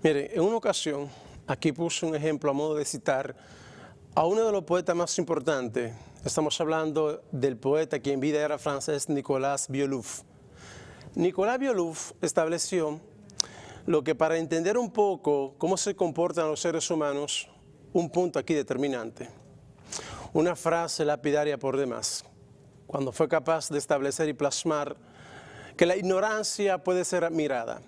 Mire, en una ocasión, aquí puse un ejemplo a modo de citar a uno de los poetas más importantes. Estamos hablando del poeta que en vida era francés, Nicolas Violouf. Nicolas Violouf estableció lo que, para entender un poco cómo se comportan los seres humanos, un punto aquí determinante. Una frase lapidaria por demás, cuando fue capaz de establecer y plasmar que la ignorancia puede ser admirada.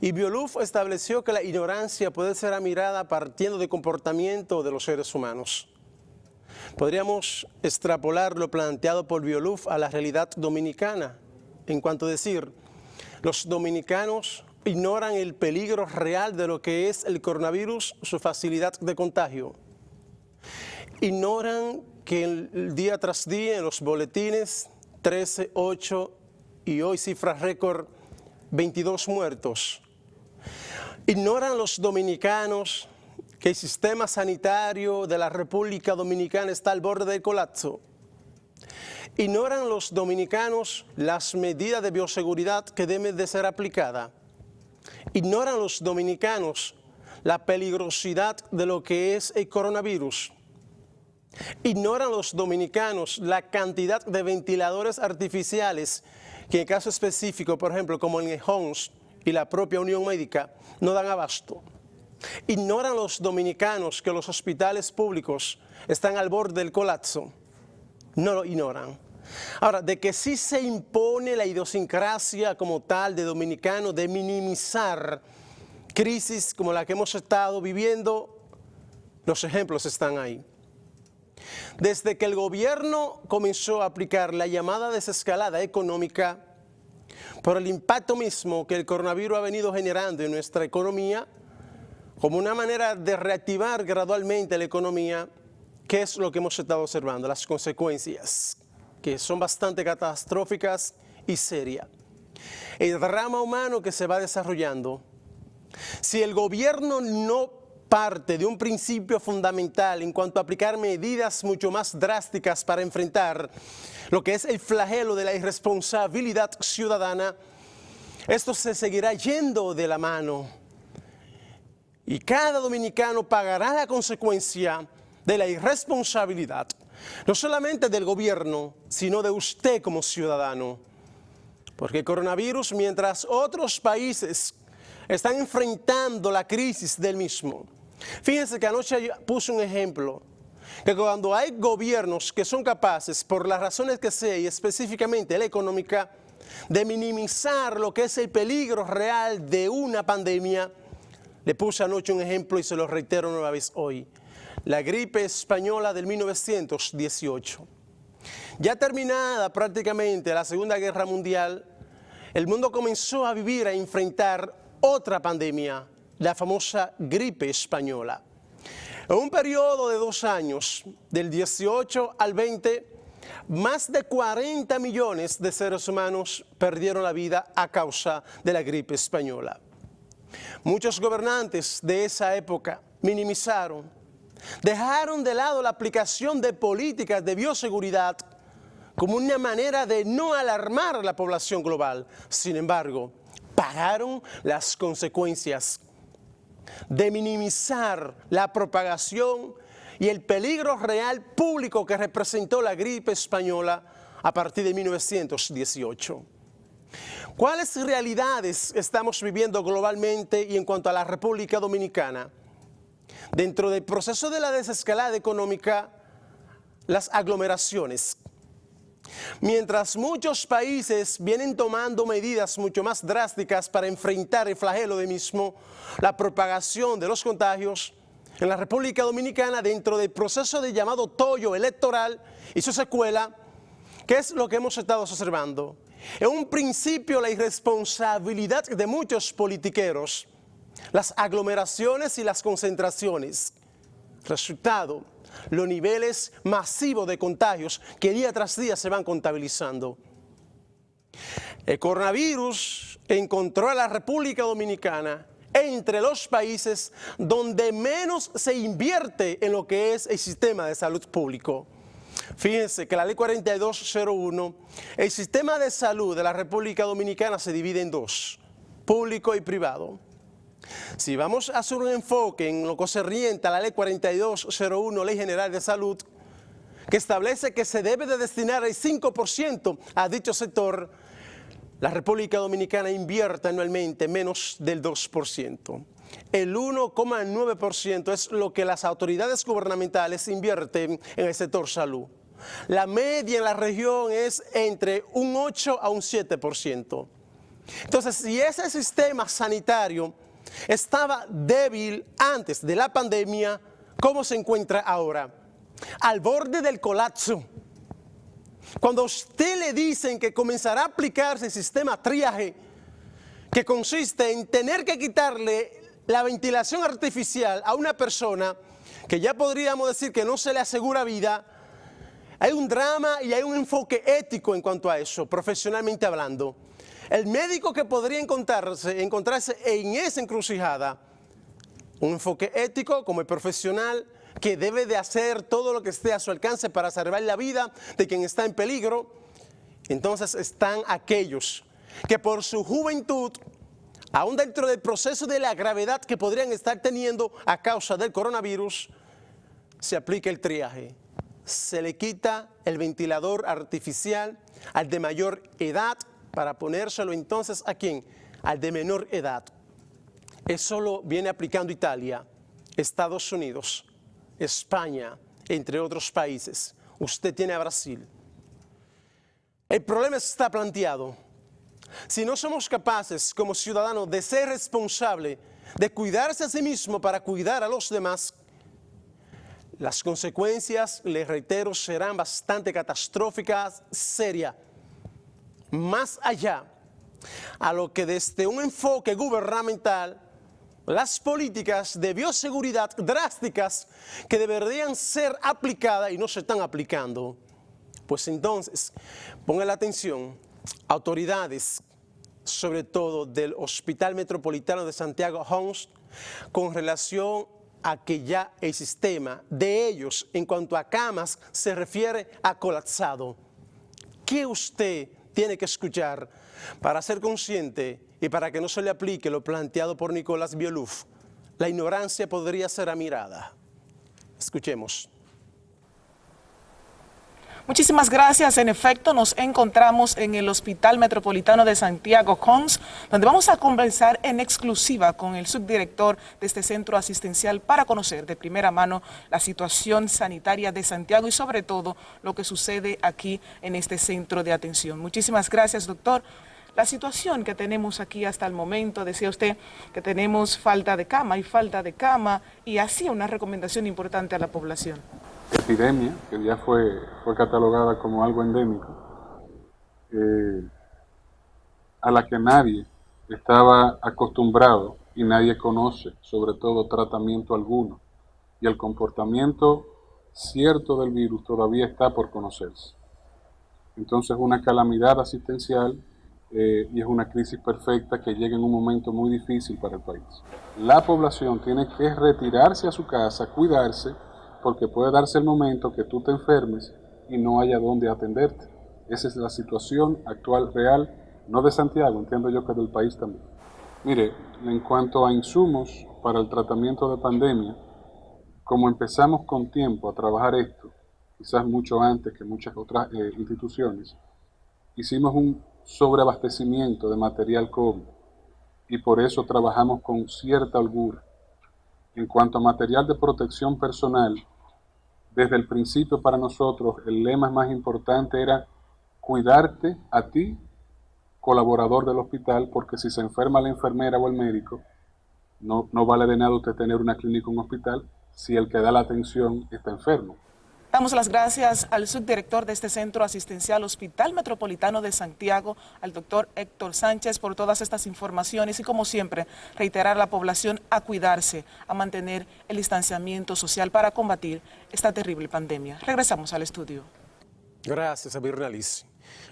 Y Violouf estableció que la ignorancia puede ser admirada partiendo de comportamiento de los seres humanos. Podríamos extrapolar lo planteado por Violouf a la realidad dominicana, en cuanto a decir, los dominicanos ignoran el peligro real de lo que es el coronavirus, su facilidad de contagio. Ignoran que el día tras día en los boletines 13, 8 y hoy cifra récord 22 muertos. Ignoran los dominicanos que el sistema sanitario de la República Dominicana está al borde del colapso. Ignoran los dominicanos las medidas de bioseguridad que deben de ser aplicadas. Ignoran los dominicanos la peligrosidad de lo que es el coronavirus. Ignoran los dominicanos la cantidad de ventiladores artificiales que en caso específico, por ejemplo, como en el HOMS y la propia Unión Médica, no dan abasto. Ignoran los dominicanos que los hospitales públicos están al borde del colapso. No lo ignoran. Ahora, de que sí se impone la idiosincrasia como tal de dominicano de minimizar crisis como la que hemos estado viviendo, los ejemplos están ahí. Desde que el gobierno comenzó a aplicar la llamada desescalada económica, por el impacto mismo que el coronavirus ha venido generando en nuestra economía, como una manera de reactivar gradualmente la economía, ¿qué es lo que hemos estado observando? Las consecuencias, que son bastante catastróficas y serias. El drama humano que se va desarrollando. Si el gobierno no parte de un principio fundamental en cuanto a aplicar medidas mucho más drásticas para enfrentar lo que es el flagelo de la irresponsabilidad ciudadana, esto se seguirá yendo de la mano. Y cada dominicano pagará la consecuencia de la irresponsabilidad, no solamente del gobierno, sino de usted como ciudadano. Porque el coronavirus, mientras otros países están enfrentando la crisis del mismo. Fíjense que anoche puse un ejemplo, que cuando hay gobiernos que son capaces, por las razones que sea, y específicamente la económica, de minimizar lo que es el peligro real de una pandemia, le puse anoche un ejemplo y se lo reitero nueva vez hoy, la gripe española del 1918. Ya terminada prácticamente la Segunda Guerra Mundial, el mundo comenzó a vivir, a enfrentar otra pandemia, la famosa gripe española. En un periodo de 2 años, del 18 al 20, más de 40 millones de seres humanos perdieron la vida a causa de la gripe española. Muchos gobernantes de esa época minimizaron, dejaron de lado la aplicación de políticas de bioseguridad como una manera de no alarmar a la población global. Sin embargo, pagaron las consecuencias de minimizar la propagación y el peligro real público que representó la gripe española a partir de 1918. ¿Cuáles realidades estamos viviendo globalmente y en cuanto a la República Dominicana? Dentro del proceso de la desescalada económica, las aglomeraciones. Mientras muchos países vienen tomando medidas mucho más drásticas para enfrentar el flagelo del mismo, la propagación de los contagios, en la República Dominicana, dentro del proceso de llamado tollo electoral y su secuela, ¿qué es lo que hemos estado observando? En un principio, la irresponsabilidad de muchos politiqueros, las aglomeraciones y las concentraciones. Resultado, los niveles masivos de contagios que día tras día se van contabilizando. El coronavirus encontró a la República Dominicana entre los países donde menos se invierte en lo que es el sistema de salud público. Fíjense que la ley 4201, el sistema de salud de la República Dominicana se divide en dos, público y privado. Si vamos a hacer un enfoque en lo concerniente a la Ley 4201, Ley General de Salud, que establece que se debe de destinar el 5% a dicho sector, la República Dominicana invierte anualmente menos del 2%. El 1,9% es lo que las autoridades gubernamentales invierten en el sector salud. La media en la región es entre un 8 a un 7%. Entonces, si ese sistema sanitario estaba débil antes de la pandemia, ¿cómo se encuentra ahora? Al borde del colapso. Cuando a usted le dicen que comenzará a aplicarse el sistema triaje, que consiste en tener que quitarle la ventilación artificial a una persona que ya podríamos decir que no se le asegura vida, hay un drama y hay un enfoque ético en cuanto a eso, profesionalmente hablando. El médico que podría encontrarse en esa encrucijada, un enfoque ético como el profesional que debe de hacer todo lo que esté a su alcance para salvar la vida de quien está en peligro. Entonces están aquellos que por su juventud, aún dentro del proceso de la gravedad que podrían estar teniendo a causa del coronavirus, se aplica el triaje. Se le quita el ventilador artificial al de mayor edad para ponérselo entonces ¿a quién? Al de menor edad. Eso lo viene aplicando Italia, Estados Unidos, España, entre otros países. Usted tiene a Brasil. El problema está planteado. Si no somos capaces como ciudadanos de ser responsables, de cuidarse a sí mismo para cuidar a los demás, las consecuencias, les reitero, serán bastante catastróficas, serias. Más allá a lo que desde un enfoque gubernamental, las políticas de bioseguridad drásticas que deberían ser aplicadas y no se están aplicando. Pues entonces, pongan la atención, autoridades, sobre todo del Hospital Metropolitano de Santiago HOMS, con relación a que ya el sistema de ellos en cuanto a camas se refiere a colapsado. ¿Qué usted tiene que escuchar para ser consciente y para que no se le aplique lo planteado por Nicolás Bioluf? La ignorancia podría ser amirada. Escuchemos. Muchísimas gracias. En efecto, nos encontramos en el Hospital Metropolitano de Santiago HOMS, donde vamos a conversar en exclusiva con el subdirector de este centro asistencial para conocer de primera mano la situación sanitaria de Santiago y sobre todo lo que sucede aquí en este centro de atención. Muchísimas gracias, doctor. La situación que tenemos aquí hasta el momento, decía usted que tenemos falta de cama y hacía una recomendación importante a la población. Epidemia, que ya fue catalogada como algo endémico, a la que nadie estaba acostumbrado y nadie conoce, sobre todo tratamiento alguno, y el comportamiento cierto del virus todavía está por conocerse. Entonces una calamidad asistencial y es una crisis perfecta que llega en un momento muy difícil para el país. La población tiene que retirarse a su casa, cuidarse, porque puede darse el momento que tú te enfermes y no haya dónde atenderte. Esa es la situación actual real, no de Santiago, entiendo yo que del país también. Mire, en cuanto a insumos para el tratamiento de pandemia, como empezamos con tiempo a trabajar esto, quizás mucho antes que muchas otras instituciones, hicimos un sobreabastecimiento de material COVID y por eso trabajamos con cierta holgura. En cuanto a material de protección personal, desde el principio para nosotros el lema más importante era cuidarte a ti, colaborador del hospital, porque si se enferma la enfermera o el médico, no vale de nada usted tener una clínica o un hospital si el que da la atención está enfermo. Damos las gracias al subdirector de este centro asistencial Hospital Metropolitano de Santiago, al doctor Héctor Sánchez, por todas estas informaciones y como siempre reiterar a la población a cuidarse, a mantener el distanciamiento social para combatir esta terrible pandemia. Regresamos al estudio. Gracias, Abirnalis.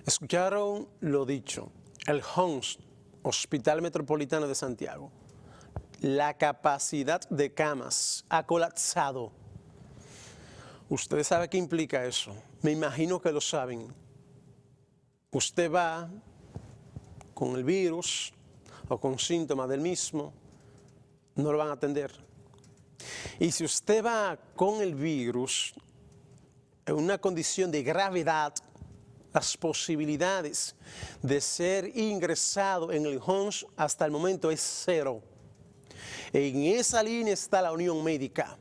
Escucharon lo dicho, el HOMS, Hospital Metropolitano de Santiago. La capacidad de camas ha colapsado. Ustedes saben qué implica eso. Me imagino que lo saben. Usted va con el virus o con síntomas del mismo no lo van a atender. Y si usted va con el virus en una condición de gravedad, las posibilidades de ser ingresado en el HOMS hasta el momento es 0. En esa línea está la Unión Médica.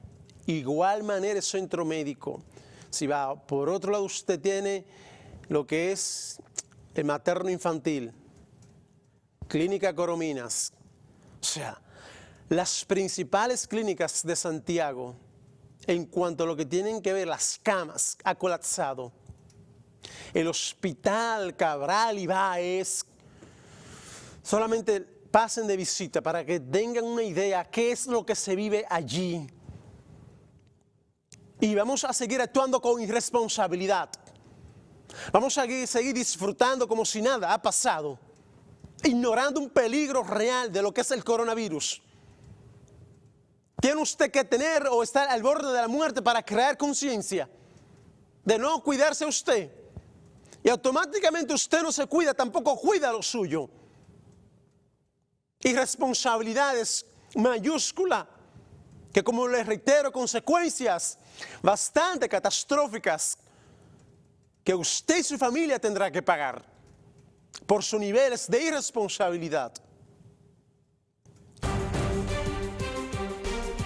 Igual manera el centro médico. Si va por otro lado, usted tiene lo que es el materno infantil, Clínica Corominas. O sea, las principales clínicas de Santiago, en cuanto a lo que tienen que ver las camas, ha colapsado. El Hospital Cabral Ibáez, solamente pasen de visita para que tengan una idea qué es lo que se vive allí. Y vamos a seguir actuando con irresponsabilidad. Vamos a seguir disfrutando como si nada ha pasado, ignorando un peligro real de lo que es el coronavirus. Tiene usted que tener o estar al borde de la muerte para crear conciencia de no cuidarse usted. Y automáticamente usted no se cuida, tampoco cuida lo suyo. Irresponsabilidades mayúscula, que como les reitero, consecuencias bastante catastróficas que usted y su familia tendrán que pagar por sus niveles de irresponsabilidad.